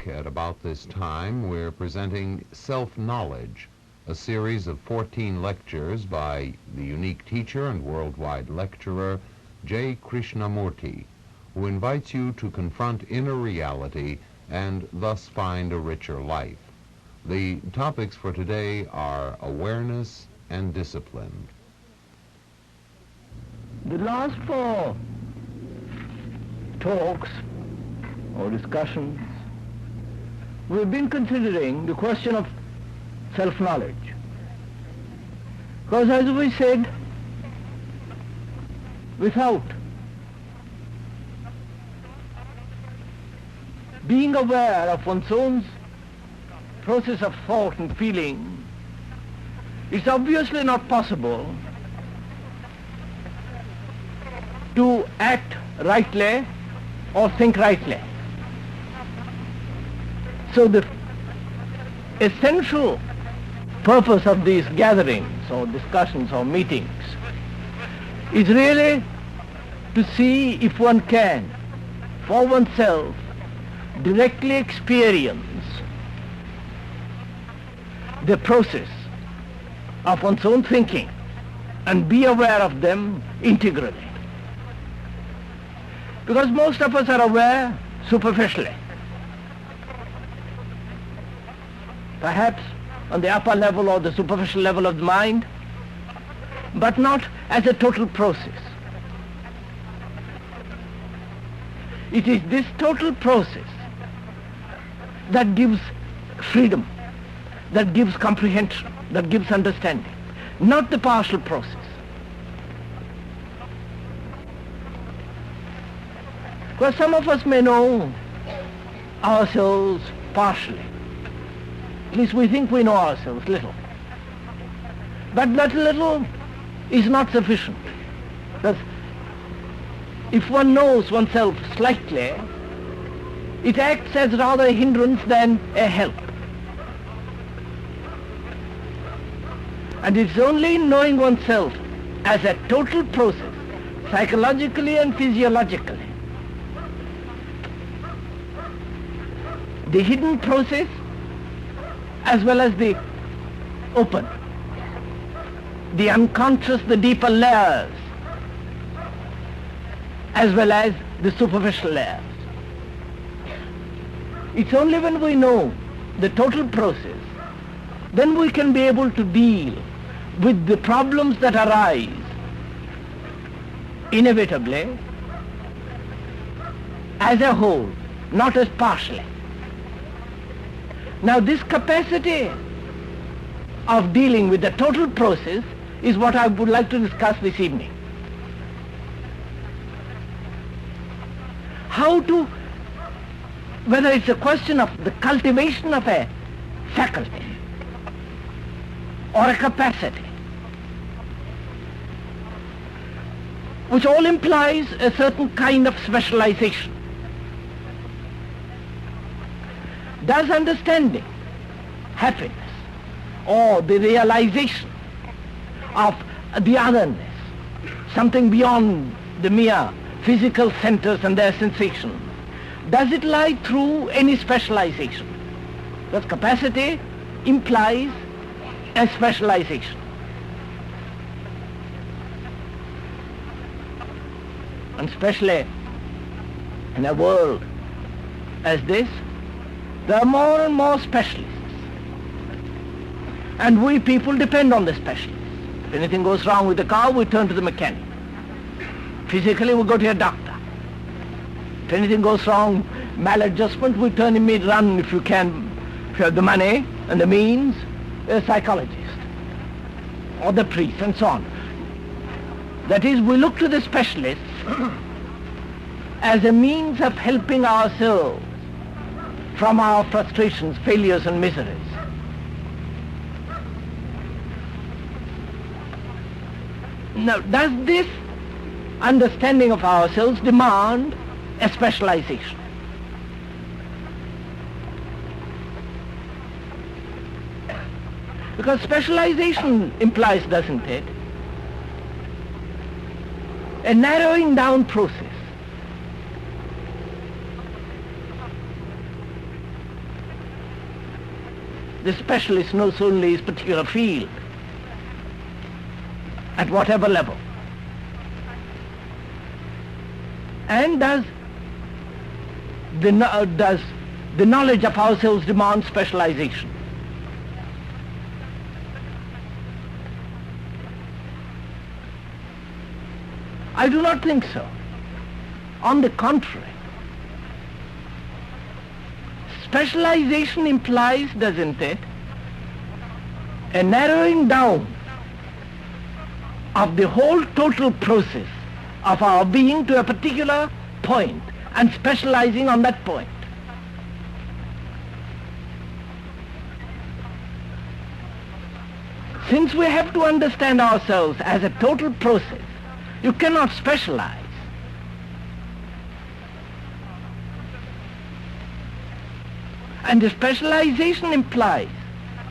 At about this time, we're presenting Self-Knowledge, a series of 14 lectures by the unique teacher and worldwide lecturer, J. Krishnamurti, who invites you to confront inner reality and thus find a richer life. The topics for today are awareness and discipline. The last four talks or discussions, we've been considering the question of self-knowledge. Because as we said, without being aware of one's own process of thought and feeling, it's obviously not possible to act rightly or think rightly. So the essential purpose of these gatherings or discussions or meetings is really to see if one can, for oneself, directly experience the process of one's own thinking and be aware of them integrally. Because most of us are aware superficially. Perhaps on the upper level or the superficial level of the mind, but not as a total process. It is this total process that gives freedom, that gives comprehension, that gives understanding, not the partial process. Because some of us may know ourselves partially. At least we think we know ourselves little. But that little is not sufficient. Because if one knows oneself slightly, it acts as rather a hindrance than a help. And it's only in knowing oneself as a total process, psychologically and physiologically, the hidden process as well as the open, the unconscious, the deeper layers, as well as the superficial layers. It's only when we know the total process, then we can be able to deal with the problems that arise inevitably as a whole, not as partially. Now this capacity of dealing with the total process is what I would like to discuss this evening. How to, whether it's a question of the cultivation of a faculty or a capacity, which all implies a certain kind of specialization. Does understanding, happiness, or the realization of the otherness, something beyond the mere physical centers and their sensations, does it lie through any specialization? Because capacity implies a specialization. And especially in a world as this, there are more and more specialists. And we people depend on the specialists. If anything goes wrong with the car, we turn to the mechanic. Physically, we go to a doctor. If anything goes wrong, maladjustment, we turn immediately, run if you can, if you have the money and the means, a psychologist or the priest and so on. That is, we look to the specialists as a means of helping ourselves from our frustrations, failures and miseries. Now, does this understanding of ourselves demand a specialization? Because specialization implies, doesn't it, a narrowing down process. The specialist knows only his particular field, at whatever level. And does the knowledge of ourselves demand specialization? I do not think so. On the contrary, specialization implies, doesn't it, a narrowing down of the whole total process of our being to a particular point and specializing on that point. Since we have to understand ourselves as a total process, you cannot specialize. And the specialization implies,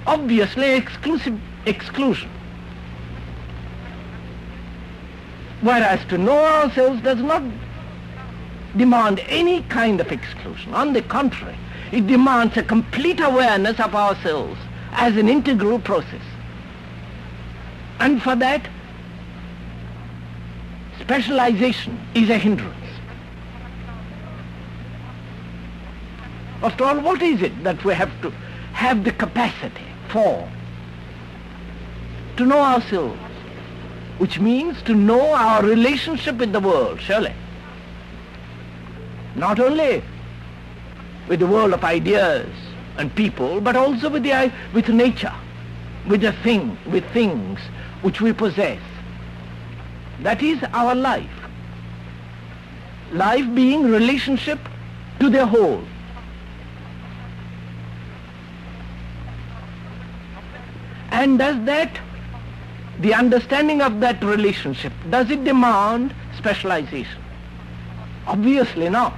obviously, exclusion. Whereas to know ourselves does not demand any kind of exclusion. On the contrary, it demands a complete awareness of ourselves as an integral process. And for that, specialization is a hindrance. After all, what is it that we have to have the capacity for? To know ourselves, which means to know our relationship with the world, surely. Not only with the world of ideas and people, but also with nature, with things which we possess. That is our life. Life being relationship to the whole. And does that, the understanding of that relationship, does it demand specialization? Obviously not.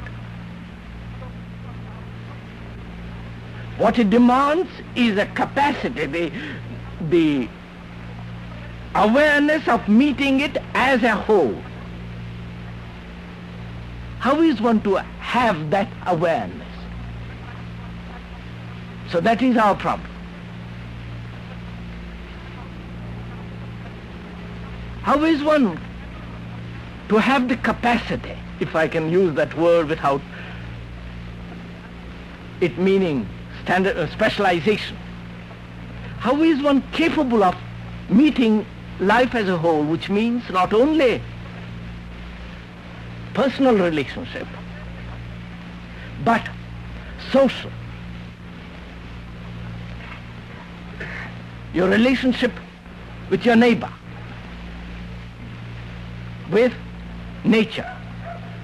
What it demands is a capacity, the awareness of meeting it as a whole. How is one to have that awareness? So that is our problem. How is one to have the capacity, if I can use that word without it meaning specialization? How is one capable of meeting life as a whole, which means not only personal relationship, but social? Your relationship with your neighbor, with nature,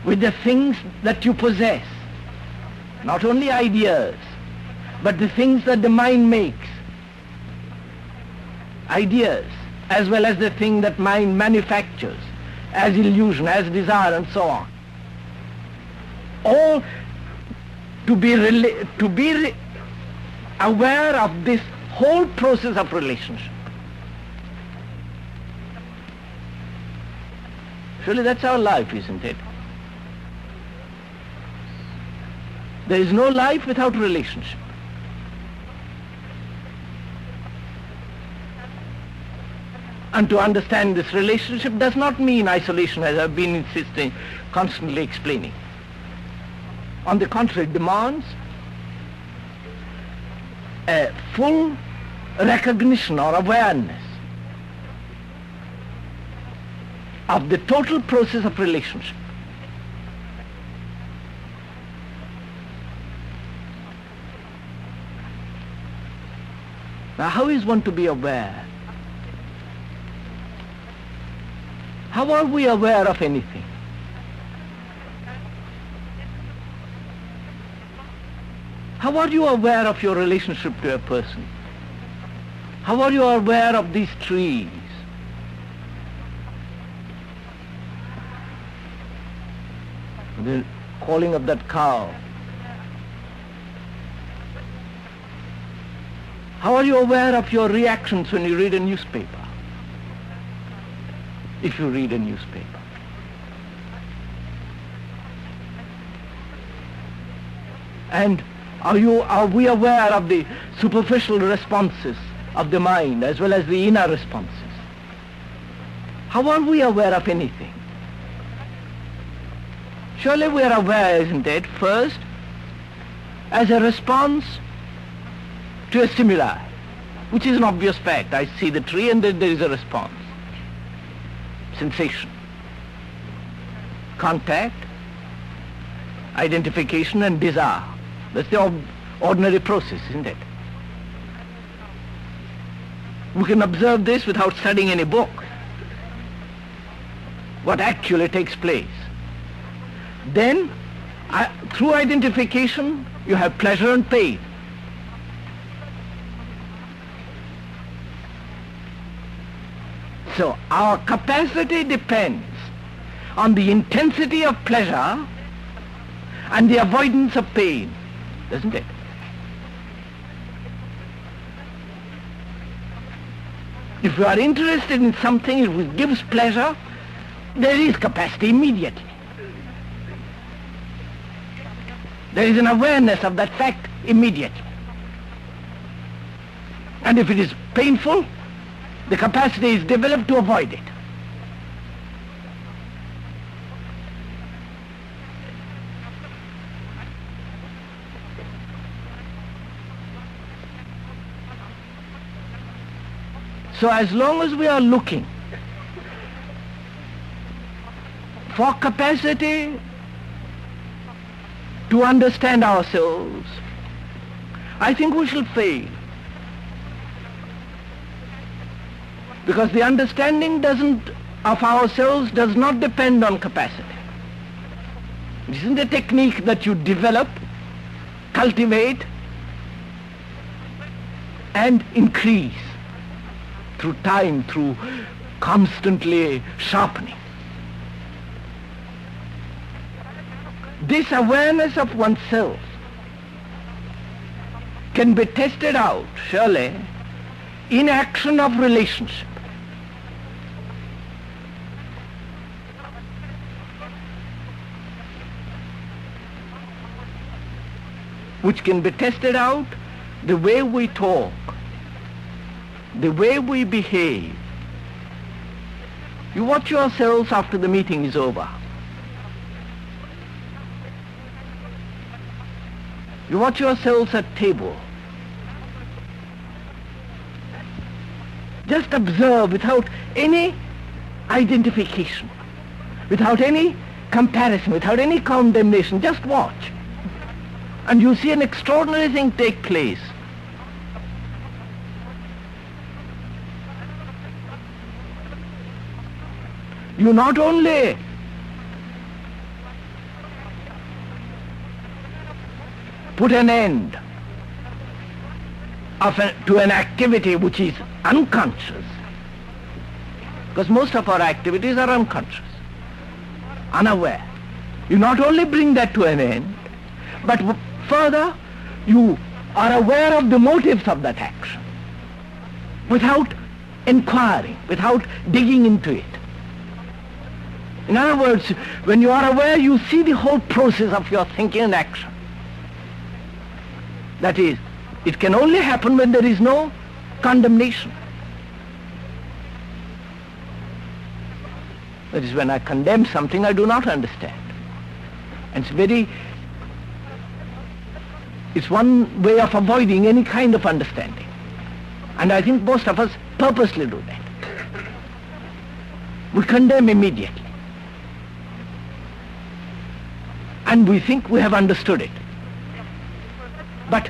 with the things that you possess, not only ideas, but the things that the mind makes, ideas, as well as the thing that mind manufactures, as illusion, as desire, and so on. All to be aware of this whole process of relationship. Surely that's our life, isn't it? There is no life without relationship. And to understand this relationship does not mean isolation, as I've been insisting, constantly explaining. On the contrary, it demands a full recognition or awareness of the total process of relationship. Now, how is one to be aware? How are we aware of anything? How are you aware of your relationship to a person? How are you aware of these trees? The calling of that cow. How are you aware of your reactions when you read a newspaper? If you read a newspaper. And Are we aware of the superficial responses of the mind as well as the inner responses? How are we aware of anything? Surely we are aware, isn't it, first, as a response to a stimuli, which is an obvious fact. I see the tree and then there is a response. Sensation, contact, identification and desire. That's the ordinary process, isn't it? We can observe this without studying any book, what actually takes place. Then, through identification, you have pleasure and pain. So our capacity depends on the intensity of pleasure and the avoidance of pain, doesn't it? If you are interested in something which gives pleasure, there is capacity immediately. There is an awareness of that fact immediately. And if it is painful, the capacity is developed to avoid it. So as long as we are looking for capacity to understand ourselves, I think we shall fail. Because the understanding of ourselves does not depend on capacity. It isn't a technique that you develop, cultivate, and increase through time, through constantly sharpening. This awareness of oneself can be tested out, surely, in action of relationship. Which can be tested out the way we talk, the way we behave. You watch yourselves after the meeting is over. You watch yourselves at table. Just observe without any identification, without any comparison, without any condemnation. Just watch. And you see an extraordinary thing take place. You not only put an end to an activity which is unconscious, because most of our activities are unconscious, unaware. You not only bring that to an end, but further you are aware of the motives of that action without inquiring, without digging into it. In other words, when you are aware, you see the whole process of your thinking and action. That is, it can only happen when there is no condemnation. That is, when I condemn something I do not understand. And it's one way of avoiding any kind of understanding. And I think most of us purposely do that. We condemn immediately. And we think we have understood it. But